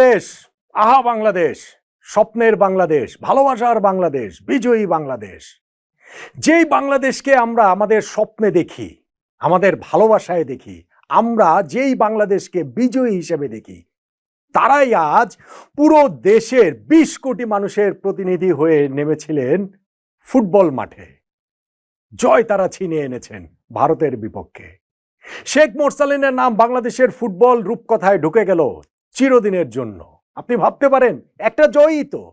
দেশ, আহা বাংলাদেশ, স্বপ্নের বাংলাদেশ, ভালোবাসার বাংলাদেশ, বিজয়ী বাংলাদেশ। যেই বাংলাদেশকে আমরা আমাদের স্বপ্নে দেখি, আমাদের ভালোবাসায় দেখি, আমরা যেই বাংলাদেশকে বিজয়ী হিসেবে দেখি, তারাই আজ পুরো দেশের 20 কোটি মানুষের প্রতিনিধি হয়ে নেমেছিলেন ফুটবল মাঠে। জয় তারা ছিনিয়ে এনেছেন ভারতের বিপক্ষে। শেখ মোরসালিনের নাম বাংলাদেশের ফুটবল রূপকথায় ঢুকে গেল চিরদিনের জন্য। আপনি ভাবতে পারেন একটা জয়ই তো,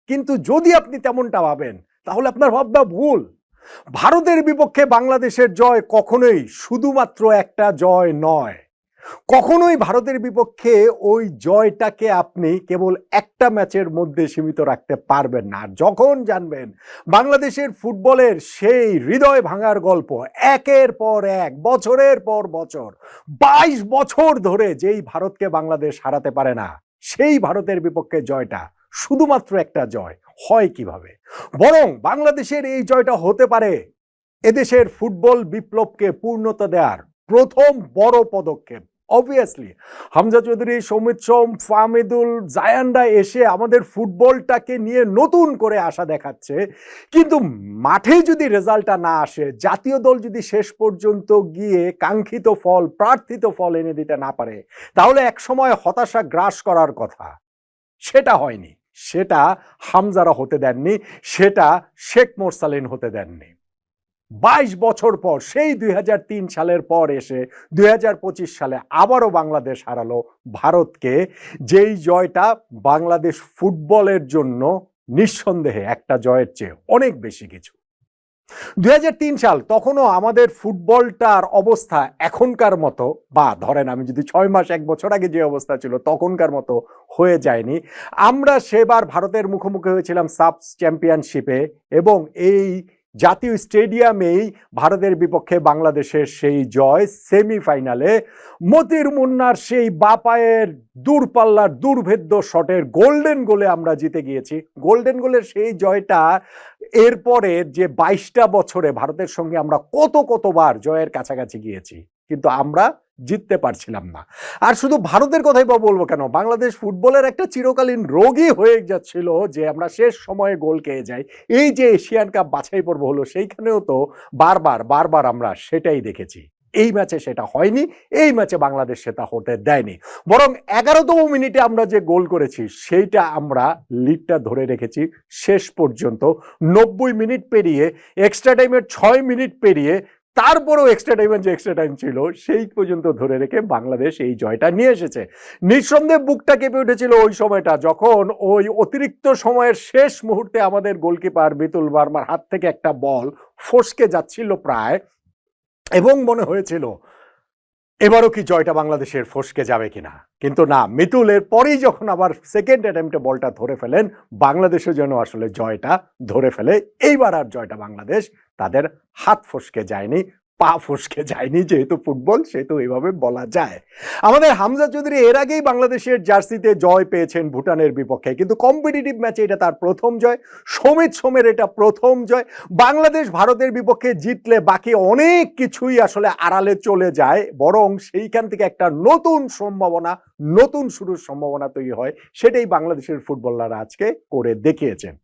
কিন্তু যদি আপনি তেমনটা ভাবেন তাহলে আপনার ভাবনা ভুল। ভারতের বিপক্ষে বাংলাদেশের জয় কখনোই শুধুমাত্র একটা জয় নয়। কখনোই ভারতের বিপক্ষে ওই জয়টাকে আপনি কেবল একটা ম্যাচের মধ্যে সীমিত রাখতে পারবেন না। যখন জানবেন বাংলাদেশের ফুটবলের সেই হৃদয় ভাঙার গল্প, একের পর এক, বছরের পর বছর, 22 বছর ধরে যেই ভারতকে বাংলাদেশ হারাতে পারে না, সেই ভারতের বিপক্ষে জয়টা শুধুমাত্র একটা জয় হয় কিভাবে। বরং বাংলাদেশের এই জয়টা হতে পারে এদেশের ফুটবল বিপ্লবকে পূর্ণতা দেওয়ার প্রথম বড় পদক্ষেপ। অবভিয়াসলি হামজা চৌধুরী, সৌমিত সোম, ফাহমিদুল, জায়ানরা এসে আমাদের ফুটবলটাকে নিয়ে নতুন করে আশা দেখাচ্ছে, কিন্তু মাঠে যদি রেজাল্টটা না আসে, জাতীয় দল যদি শেষ পর্যন্ত গিয়ে কাঙ্ক্ষিত ফল, প্রার্থিত ফল এনে দিতে না পারে, তাহলে একসময় হতাশা গ্রাস করার কথা। সেটা হয়নি, সেটা হামজারা হতে দেননি, সেটা শেখ মোরসালিন হতে দেননি। 22 বছর পর, সেই 2003 সালের পর এসে 2025 সালে আবারও বাংলাদেশ হারালো ভারতকে, যেই জয়টা বাংলাদেশ ফুটবলের জন্য নিঃসন্দেহে একটা জয়ের চেয়ে অনেক বেশি কিছু। 2003 সাল, তখনও আমাদের ফুটবলটার অবস্থা এখনকার মতো, বা ধরেন আমি যদি 6 মাস 1 বছর আগে যে অবস্থা ছিল তখনকার মতো হয়ে যায়নি। আমরা সেবার ভারতের মুখোমুখি হয়েছিলাম সাব চ্যাম্পিয়নশিপে, এবং এই জাতীয় স্টেডিয়ামেই ভারতের বিপক্ষে বাংলাদেশের সেই জয়। সেমিফাইনালে মতির মুন্নার সেই বাপায়ের দূরপাল্লার দুর্ভেদ্য শটের গোল্ডেন গোলে আমরা জিতে গিয়েছি। গোল্ডেন গোলের সেই জয়টা, এরপরে যে 22টা বছরে ভারতের সঙ্গে আমরা কতবার জয়ের কাছাকাছি গিয়েছি, কিন্তু আমরা জিততে পারছিলাম না। আর শুধু ভারতের কথাই বা বলবো কেন, বাংলাদেশ ফুটবলের একটা চিরকালীন রোগই হয়ে যাচ্ছিল যে আমরা শেষ সময়ে গোল খেয়ে যাই। এই যে এশিয়ান কাপ বাছাই পর্ব হলো, সেইখানেও তো বারবার আমরা সেটাই দেখেছি। এই ম্যাচে সেটা হয়নি, এই ম্যাচে বাংলাদেশ সেটা হতে দেয়নি। বরং 11তম মিনিটে আমরা যে গোল করেছি, সেইটা আমরা লিডটা ধরে রেখেছি শেষ পর্যন্ত। 90 মিনিট পেরিয়ে, এক্সট্রা টাইমের 6 মিনিট পেরিয়ে, তারপরেও এক্সট্রা টাইমের যে এক্সট্রা টাইম ছিল সেই পর্যন্ত ধরে রেখে বাংলাদেশ এই জয়টা নিয়ে এসেছে। নিঃসন্দেহে বুকটা কেঁপে উঠেছিল ওই সময়টা, যখন ওই অতিরিক্ত সময়ের শেষ মুহূর্তে আমাদের গোলকিপার বিতুল ভার্মার হাত থেকে একটা বল ফসকে যাচ্ছিল প্রায়, এবং মনে হয়েছিল এবারও কি জয়টা বাংলাদেশের ফসকে যাবে কিনা। কিন্তু না, মিতুলের পরেই যখন আবার সেকেন্ড অ্যাটেম্পটে বলটা ধরে ফেলেন, বাংলাদেশও যেন আসলে জয়টা ধরে ফেলে। এইবার আর জয়টা বাংলাদেশ তাদের হাত ফসকে যায়নি, পা ফসকে যায়নি। যেহেতু ফুটবল, সেহেতু এইভাবে বলা যায়। আমাদের হামজা চৌধুরী এর আগেই বাংলাদেশের জার্সিতে জয় পেয়েছেন ভুটানের বিপক্ষে, কিন্তু কম্পিটিটিভ ম্যাচে এটা তার প্রথম জয়। সমিত সোমের এটা প্রথম জয়। বাংলাদেশ ভারতের বিপক্ষে জিতলে বাকি অনেক কিছুই আসলে আড়ালে চলে যায়, বরং সেইখান থেকে একটা নতুন সম্ভাবনা, নতুন শুরুর সম্ভাবনা তৈরি হয়। সেটাই বাংলাদেশের ফুটবলাররা আজকে করে দেখিয়েছেন।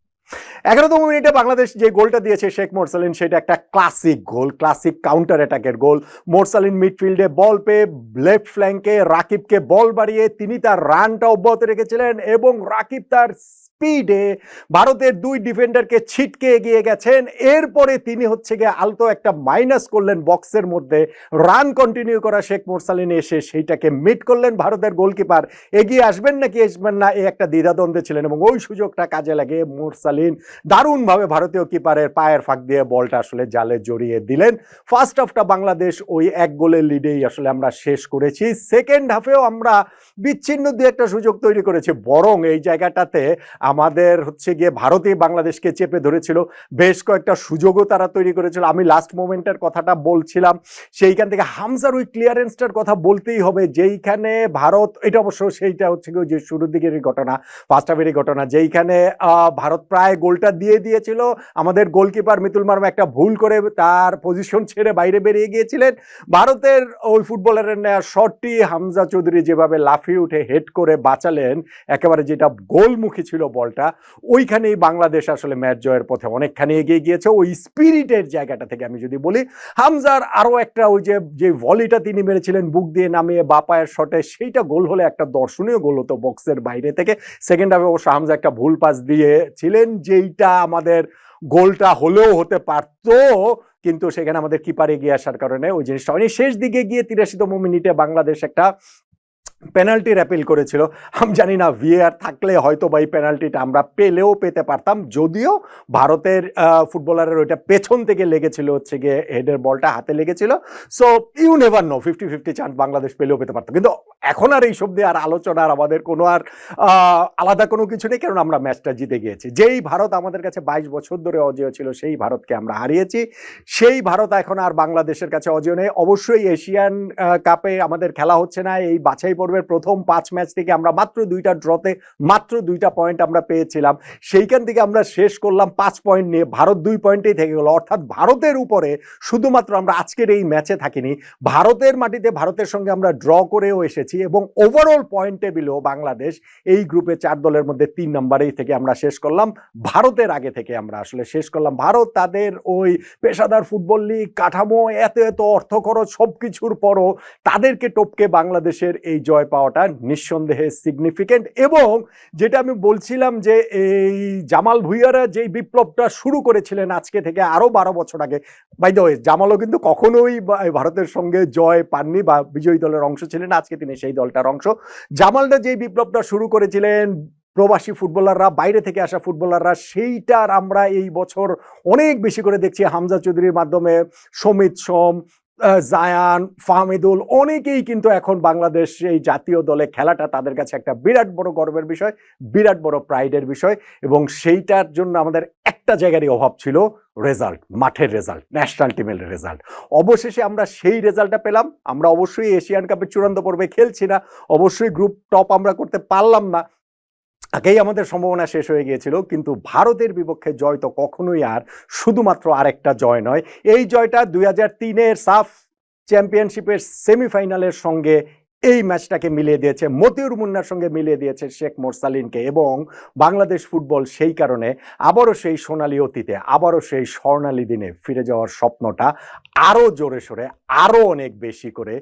11তম মিনিটে বাংলাদেশ যে গোলটা দিয়েছে শেখ মোরসালিন, সেটা একটা ক্লাসিক গোল, ক্লাসিক কাউন্টার অ্যাটাকের গোল। মোরসালিন মিডফিল্ডে বল পেয়ে লেফট ফ্ল্যাঙ্কে রাকিবকে বল বাড়িয়ে তিনি তার রানটা অব্যাহত রেখেছিলেন, এবং রাকিব তার স্পিডে ভারতের 2 ডিফেন্ডারকে ছিটকে এগিয়ে গেছেন। এরপরে তিনি গিয়ে আলতো একটা মাইনাস করলেন বক্সের মধ্যে। রান কন্টিনিউ করা শেখ মোরসালিন এসে সেইটাকে মিট করলেন। ভারতের গোলকিপার এগিয়ে আসবেন নাকি আসবেন না, এই একটা দ্বিধাদ্বন্দ্বে ছিলেন, এবং ওই সুযোগটা কাজে লাগে মোরসালিন দারুণভাবে ভারতীয় কিপারের পায়ের ফাঁক দিয়ে বলটা আসলে জালে জড়িয়ে দিলেন। ফার্স্ট হাফটা বাংলাদেশ ওই 1 গোলের লিডেই আসলে আমরা শেষ করেছি। সেকেন্ড হাফেও আমরা বিচ্ছিন্ন 2-একটা সুযোগ তৈরি করেছি, বরং এই জায়গাটাতে আমাদের হচ্ছে গিয়ে ভারতে বাংলাদেশকে চেপে ধরেছিল, বেশ কয়েকটা সুযোগও তারা তৈরি করেছিল। আমি লাস্ট মোমেন্টের কথাটা বলছিলাম, সেইখান থেকে হামজার ওই ক্লিয়ারেন্সটার কথা বলতেই হবে, যেইখানে ভারত, এটা অবশ্য সেইটা হচ্ছে গিয়ে যে শুরুর দিকের ঘটনা, ফার্স্ট হাফেরই ঘটনা, যেইখানে ভারত প্রায় গোলটা দিয়ে দিয়েছিল, আমাদের গোলকিপার মিতুল মার্মা একটা ভুল করে তার পজিশন ছেড়ে বাইরে বেরিয়ে গিয়েছিলেন। ভারতের ওই ফুটবলারের নেওয়া শটটি হামজা চৌধুরী যেভাবে লাফিয়ে উঠে হেড করে বাঁচালেন, একেবারে যেটা গোলমুখী ছিল বলটা, ওইখানেই বাংলাদেশ আসলে ম্যাচ জয়ের পথে অনেকখানি এগিয়ে গিয়েছে। ওই স্পিরিটের জায়গাটা থেকে আমি যদি বলি, হামজার আরও একটা ওই যে ভলিটা তিনি মেরেছিলেন বুক দিয়ে নামিয়ে বা পায়ের শটে, সেইটা গোল হলে একটা দর্শনীয় গোল হতো বক্সের বাইরে থেকে। সেকেন্ড হাফে অবশ্য হামজা একটা ভুল পাস দিয়েছিলেন, যেইটা আমাদের গোলটা হলেও হতে পারতো, কিন্তু সেখানে আমাদের কিপার এগিয়ে আসার কারণে ওই জিনিসটা হয়নি। শেষ দিকে গিয়ে 83তম মিনিটে বাংলাদেশ একটা পেনাল্টির অ্যাপিল করেছিল। আমি জানি না ভিএআর থাকলে হয়তো বা এই পেনাল্টিটা আমরা পেলেও পেতে পারতাম, যদিও ভারতের ফুটবলারের ওইটা পেছন থেকে লেগেছিল, হচ্ছে গিয়ে হেডের বলটা হাতে লেগেছিল। So you never know, 50-50 chance Bangladesh পেলেও পেতে পারতাম। কিন্তু এখন আর এইসব দিয়ে আর আলোচনার আমাদের কোনো আর আলাদা কোনো কিছু নেই, কারণ আমরা ম্যাচটা জিতে গিয়েছি। যেই ভারত আমাদের কাছে 22 বছর ধরে অজেয় ছিল, সেই ভারতকে আমরা হারিয়েছি। সেই ভারত এখন আর বাংলাদেশের কাছে অজেয় নেই। অবশ্যই এশিয়ান কাপে আমাদের খেলা হচ্ছে না, এই বাছাই পর্বের প্রথম 5 ম্যাচ থেকে আমরা মাত্র 2টা ড্রতে মাত্র 2টা পয়েন্ট আমরা পেয়েছিলাম। সেইখান থেকে আমরা শেষ করলাম 5 পয়েন্ট নিয়ে, ভারত 2 পয়েন্টেই থেকে গেল। অর্থাৎ ভারতের উপরে শুধুমাত্র আমরা আজকের এই ম্যাচে থাকিনি, ভারতের মাটিতে ভারতের সঙ্গে আমরা ড্র করেও এসেছি, এবং ওভারঅল পয়েন্ট টেবিলেও বাংলাদেশ এই গ্রুপে 4 দলের মধ্যে 3 নম্বরেই থেকে আমরা শেষ করলাম। ভারতের আগে থেকে আমরা আসলে শেষ করলাম। ভারত তাদের ওই পেশাদার ফুটবল লিগ কাঠামো, এত এত অর্থ খরচ, সবকিছুর পরও তাদেরকে টপকে বাংলাদেশের এই জয় পাওয়াটা নিঃসন্দেহে সিগনিফিকেন্ট। এবং যেটা আমি বলছিলাম যে এই জামাল ভুঁইয়ারা যেই বিপ্লবটা শুরু করেছিলেন আজকে থেকে আরো 12 বছর আগে, বাই দ্য ওয়ে জামালও কিন্তু কখনোই ভারতের সঙ্গে জয় পাননি বা বিজয়ী দলের অংশ ছিলেন, আজকে তিনি সেই দলটার অংশ। জামালটা যেই বিপ্লবটা শুরু করেছিলেন, প্রবাসী ফুটবলাররা, বাইরে থেকে আসা ফুটবলাররা, সেইটার আমরা এই বছর অনেক বেশি করে দেখছি। হামজা চৌধুরীর মাধ্যমে সমিত সোম, জায়ান, ফাহমিদুল, অনেকেই কিন্তু এখন বাংলাদেশ এই জাতীয় দলে খেলাটা তাদের কাছে একটা বিরাট বড় গর্বের বিষয়, বিরাট বড় প্রাইডের বিষয়। এবং সেইটার জন্য আমাদের একটা জায়গারই অভাব ছিল, রেজাল্ট, মাঠের রেজাল্ট, ন্যাশনাল টিমের রেজাল্ট। অবশেষে আমরা সেই রেজাল্টটা পেলাম। আমরা অবশ্যই এশিয়ান কাপের চূড়ান্ত পর্বে খেলছি না, অবশ্যই গ্রুপ টপ আমরা করতে পারলাম না, আগেই আমাদের সম্ভাবনা শেষ হয়ে গিয়েছিল। কিন্তু ভারতের বিপক্ষে জয় তো কখনোই আর শুধুমাত্র আরেকটা জয় নয়। এই জয়টা 2003-এর সাফ চ্যাম্পিয়নশিপের সেমিফাইনালের সঙ্গে এই ম্যাচটাকে মিলিয়ে দিয়েছে, মতিউর মুন্নার সঙ্গে মিলিয়ে দিয়েছে শেখ মোরসালিনকে। এবং বাংলাদেশ ফুটবল সেই কারণে আবারও সেই সোনালী অতীতে, আবারও সেই স্বর্ণালী দিনে ফিরে যাওয়ার স্বপ্নটা আরও জোরে সোরে, আরও অনেক বেশি করে